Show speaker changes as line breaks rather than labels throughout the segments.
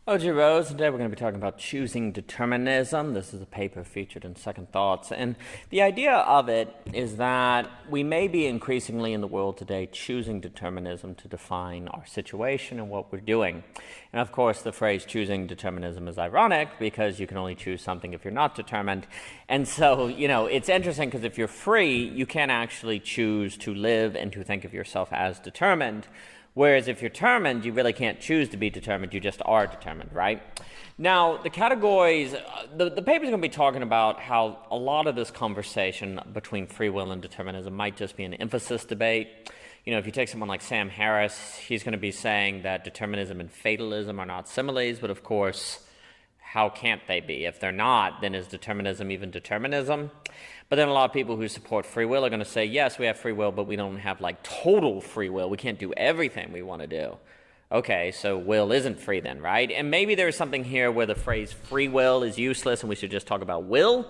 Arose. Today we're going to be talking about choosing determinism. This is a paper featured in Second Thoughts. And the idea of it is that we may be increasingly in the world today choosing determinism to define our situation and what we're doing. And of course, the phrase choosing determinism is ironic because you can only choose something if you're not determined. And so, it's interesting because if you're free, you can actually choose to live and to think of yourself as determined. Whereas if you're determined, you really can't choose to be determined, you just are determined, right? Now, the categories, the paper's going to be talking about how a lot of this conversation between free will and determinism might just be an emphasis debate. If you take someone like Sam Harris, he's going to be saying that determinism and fatalism are not similes, but of course, how can't they be? If they're not, then is determinism even determinism? But then a lot of people who support free will are going to say, yes, we have free will, but we don't have total free will. We can't do everything we want to do. Okay, so will isn't free then, right? And maybe there's something here where the phrase free will is useless and we should just talk about will.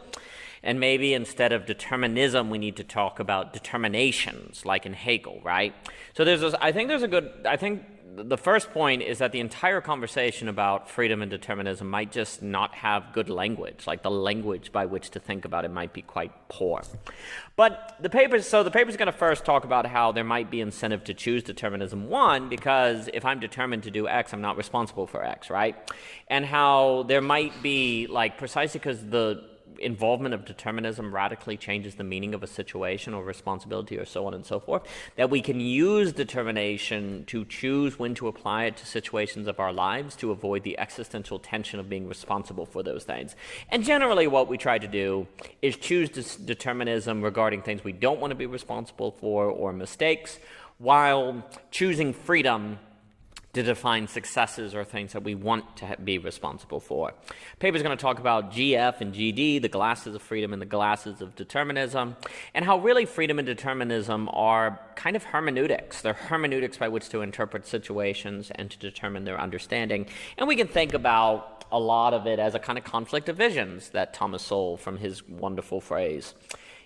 And maybe instead of determinism, we need to talk about determinations, like in Hegel, right? So I think the first point is that the entire conversation about freedom and determinism might just not have good language, like the language by which to think about it might be quite poor. But the paper's going to first talk about how there might be incentive to choose determinism. One, because if I'm determined to do X, I'm not responsible for X, right? And how there might be, precisely because the involvement of determinism radically changes the meaning of a situation or responsibility or so on and so forth, that we can use determination to choose when to apply it to situations of our lives to avoid the existential tension of being responsible for those things. And generally what we try to do is choose determinism regarding things we don't want to be responsible for or mistakes, while choosing freedom to define successes or things that we want to be responsible for. Paper's going to talk about GF and GD, the glasses of freedom and the glasses of determinism, and how really freedom and determinism are kind of hermeneutics. They're hermeneutics by which to interpret situations and to determine their understanding. And we can think about a lot of it as a kind of conflict of visions that Thomas Sowell, from his wonderful phrase.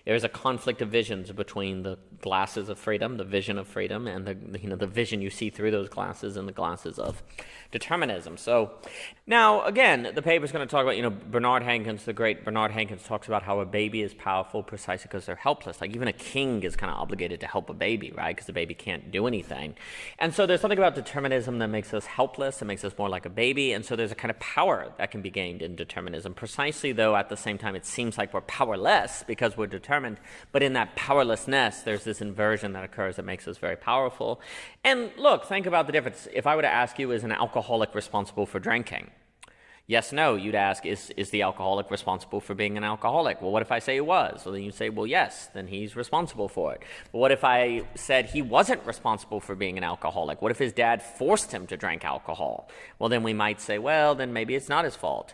There's a conflict of visions between the glasses of freedom, the vision of freedom, and the vision you see through those glasses and the glasses of determinism. So now, again, the paper's going to talk about, Bernard Hankins, the great Bernard Hankins, talks about how a baby is powerful precisely because they're helpless. Like even a king is kind of obligated to help a baby, right? Because the baby can't do anything. And so there's something about determinism that makes us helpless, that makes us more like a baby. And so there's a kind of power that can be gained in determinism, precisely though at the same time it seems like we're powerless because we're determined. But in that powerlessness, there's this inversion that occurs that makes us very powerful. And look, think about the difference. If I were to ask you, is an alcoholic responsible for drinking? Yes, no, you'd ask, is the alcoholic responsible for being an alcoholic? Well, what if I say he was? Well, then you'd say, well, yes, then he's responsible for it. But what if I said he wasn't responsible for being an alcoholic? What if his dad forced him to drink alcohol? Well, then we might say, well, then maybe it's not his fault.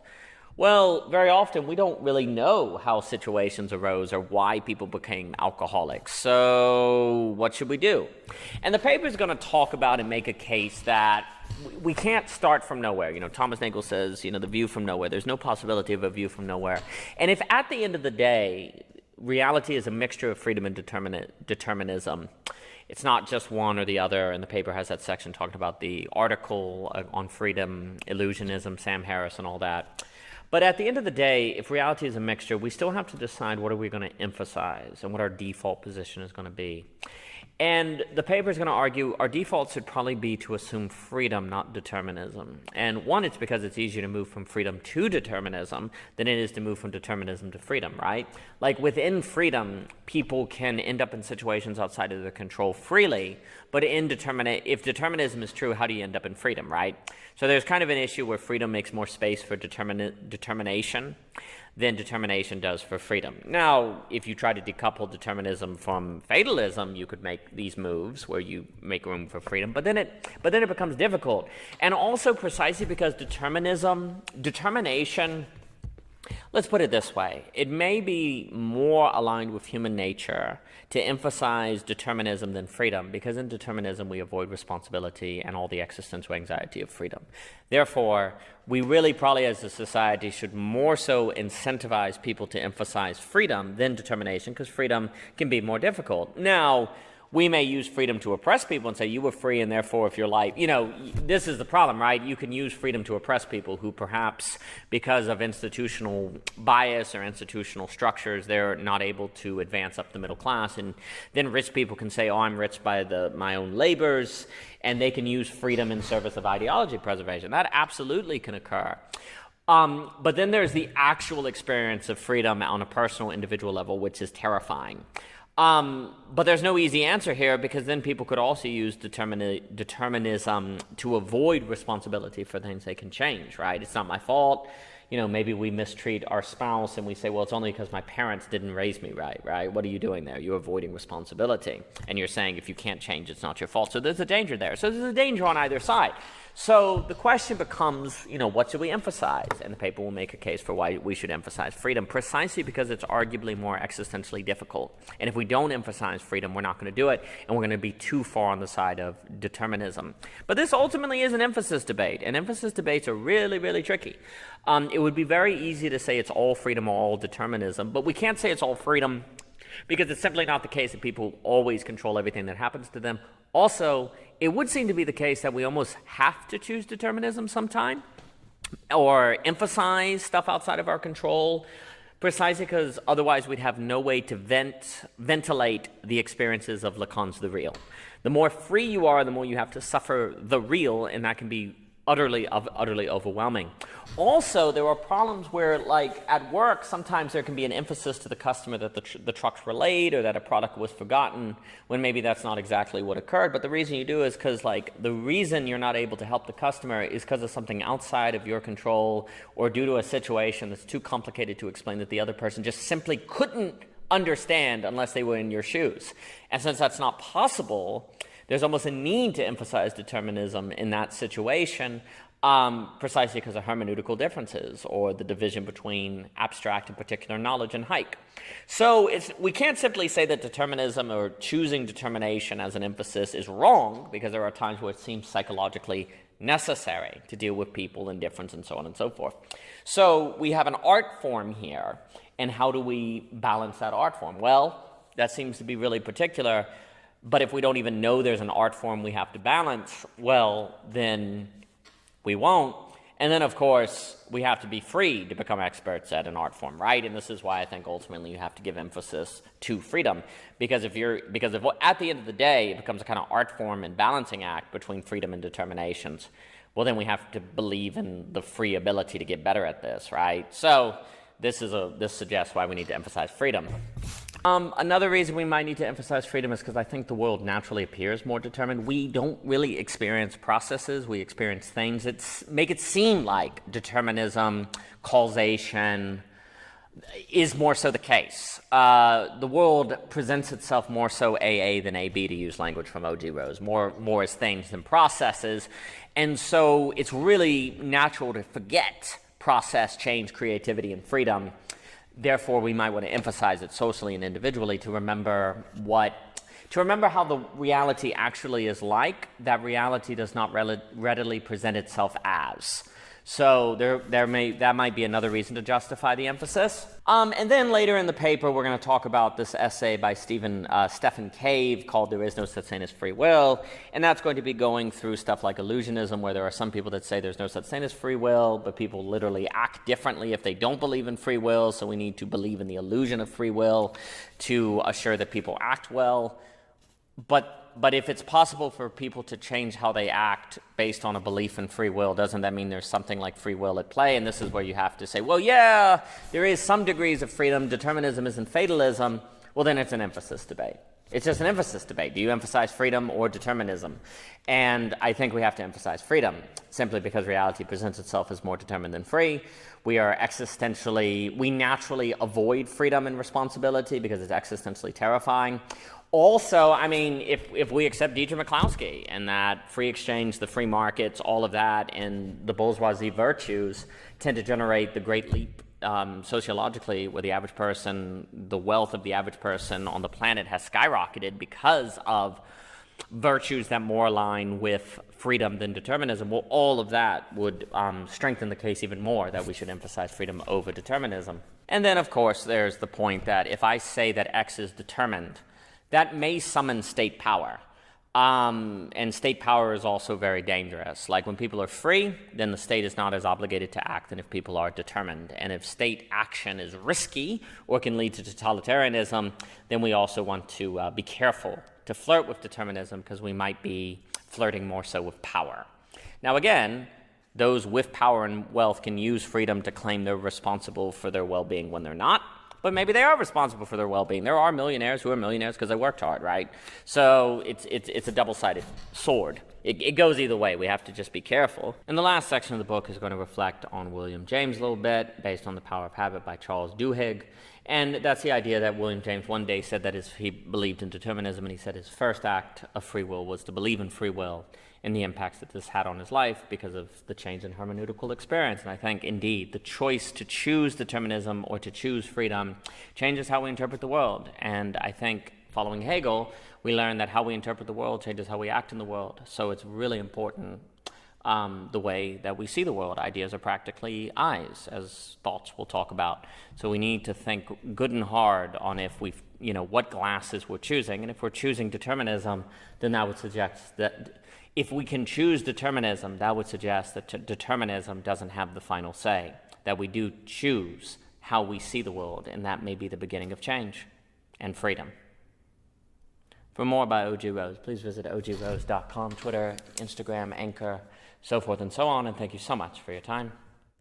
Well, very often we don't really know how situations arose or why people became alcoholics. So what should we do? And the paper is going to talk about and make a case that we can't start from nowhere. Thomas Nagel says, the view from nowhere. There's no possibility of a view from nowhere. And if at the end of the day, reality is a mixture of freedom and determinism, it's not just one or the other, and the paper has that section talking about the article on freedom, illusionism, Sam Harris, and all that. But at the end of the day, if reality is a mixture, we still have to decide what are we going to emphasize and what our default position is going to be. And the paper is going to argue our default should probably be to assume freedom, not determinism. And one, it's because it's easier to move from freedom to determinism than it is to move from determinism to freedom, right? Like within freedom, people can end up in situations outside of their control freely, but if determinism is true, how do you end up in freedom, right? So there's kind of an issue where freedom makes more space for determination than determination does for freedom. Now, if you try to decouple determinism from fatalism, you could make these moves where you make room for freedom, but then it becomes difficult. And also precisely because determination, let's put it this way, it may be more aligned with human nature to emphasize determinism than freedom, because in determinism we avoid responsibility and all the existential anxiety of freedom. Therefore, we really probably as a society should more so incentivize people to emphasize freedom than determination, because freedom can be more difficult. Now, we may use freedom to oppress people and say, you were free, and therefore if your life, this is the problem, right? You can use freedom to oppress people who perhaps, because of institutional bias or institutional structures, they're not able to advance up the middle class. And then rich people can say, oh, I'm rich by my own labors, and they can use freedom in service of ideology preservation. That absolutely can occur. But then there's the actual experience of freedom on a personal, individual level, which is terrifying. But there's no easy answer here, because then people could also use determinism to avoid responsibility for things they can change, right? It's not my fault. Maybe we mistreat our spouse and we say, well, it's only because my parents didn't raise me right? What are you doing there? You're avoiding responsibility. And you're saying if you can't change, it's not your fault. So there's a danger there. So there's a danger on either side. So the question becomes, what should we emphasize? And the paper will make a case for why we should emphasize freedom, precisely because it's arguably more existentially difficult. And if we don't emphasize freedom, we're not going to do it, and we're going to be too far on the side of determinism. But this ultimately is an emphasis debate, and emphasis debates are really, really tricky. It would be very easy to say it's all freedom or all determinism, but we can't say it's all freedom, because it's simply not the case that people always control everything that happens to them. Also, it would seem to be the case that we almost have to choose determinism sometime, or emphasize stuff outside of our control, precisely because otherwise we'd have no way to ventilate the experiences of Lacan's the real. The more free you are, the more you have to suffer the real, and that can be utterly overwhelming. Also, there are problems where, like at work, sometimes there can be an emphasis to the customer that the trucks were late or that a product was forgotten, when maybe that's not exactly what occurred. But the reason you do is because, the reason you're not able to help the customer is because of something outside of your control, or due to a situation that's too complicated to explain that the other person just simply couldn't understand unless they were in your shoes. And since that's not possible, there's almost a need to emphasize determinism in that situation, precisely because of hermeneutical differences, or the division between abstract and particular knowledge and Hayek. So we can't simply say that determinism or choosing determination as an emphasis is wrong, because there are times where it seems psychologically necessary to deal with people and difference and so on and so forth. So we have an art form here, and how do we balance that art form? Well, that seems to be really particular. But if we don't even know there's an art form we have to balance, well, then we won't. And then, of course, we have to be free to become experts at an art form, right? And this is why I think ultimately you have to give emphasis to freedom. Because if at the end of the day it becomes a kind of art form and balancing act between freedom and determinations, well, then we have to believe in the free ability to get better at this, right? So this suggests why we need to emphasize freedom. Another reason we might need to emphasize freedom is because I think the world naturally appears more determined. We don't really experience processes, we experience things that make it seem like determinism, causation, is more so the case. The world presents itself more so AA than AB, to use language from O.G. Rose, more as things than processes. And so it's really natural to forget process, change, creativity, and freedom. Therefore, we might want to emphasize it socially and individually to remember how the reality actually is like. That reality does not readily present itself as. So that might be another reason to justify the emphasis. And then later in the paper, we're going to talk about this essay by Stephen Cave called "There Is No Such Thing as Free Will," and that's going to be going through stuff like illusionism, where there are some people that say there's no such thing as free will, but people literally act differently if they don't believe in free will. So we need to believe in the illusion of free will to assure that people act well. But if it's possible for people to change how they act based on a belief in free will, doesn't that mean there's something like free will at play? And this is where you have to say, well, yeah, there is some degrees of freedom. Determinism isn't fatalism. Well, then it's an emphasis debate. It's just an emphasis debate. Do you emphasize freedom or determinism? And I think we have to emphasize freedom, simply because reality presents itself as more determined than free. We naturally avoid freedom and responsibility because it's existentially terrifying. Also, I mean, if we accept Dietrich McCloskey and that free exchange, the free markets, all of that, and the bourgeoisie virtues tend to generate the great leap sociologically, where the average person, the wealth of the average person on the planet has skyrocketed because of virtues that more align with freedom than determinism, well, all of that would strengthen the case even more that we should emphasize freedom over determinism. And then, of course, there's the point that if I say that X is determined, that may summon state power. And state power is also very dangerous. Like when people are free, then the state is not as obligated to act than if people are determined. And if state action is risky or can lead to totalitarianism, then we also want to be careful to flirt with determinism, because we might be flirting more so with power. Now again, those with power and wealth can use freedom to claim they're responsible for their well-being when they're not. But maybe they are responsible for their well-being. There are millionaires who are millionaires because they worked hard, right? So it's a double-sided sword. It goes either way. We have to just be careful. And the last section of the book is going to reflect on William James a little bit, based on The Power of Habit by Charles Duhigg. And that's the idea that William James one day said that he believed in determinism, and he said his first act of free will was to believe in free will and the impacts that this had on his life because of the change in hermeneutical experience. And I think, indeed, the choice to choose determinism or to choose freedom changes how we interpret the world. And I think, following Hegel, we learn that how we interpret the world changes how we act in the world. So it's really important the way that we see the world. Ideas are practically eyes, as thoughts we'll talk about. So we need to think good and hard on what glasses we're choosing. And if we're choosing determinism, then that would suggest that if we can choose determinism, that would suggest that determinism doesn't have the final say, that we do choose how we see the world, and that may be the beginning of change and freedom. For more about O.G. Rose, please visit ogrose.com, Twitter, Instagram, Anchor, so forth and so on, and thank you so much for your time.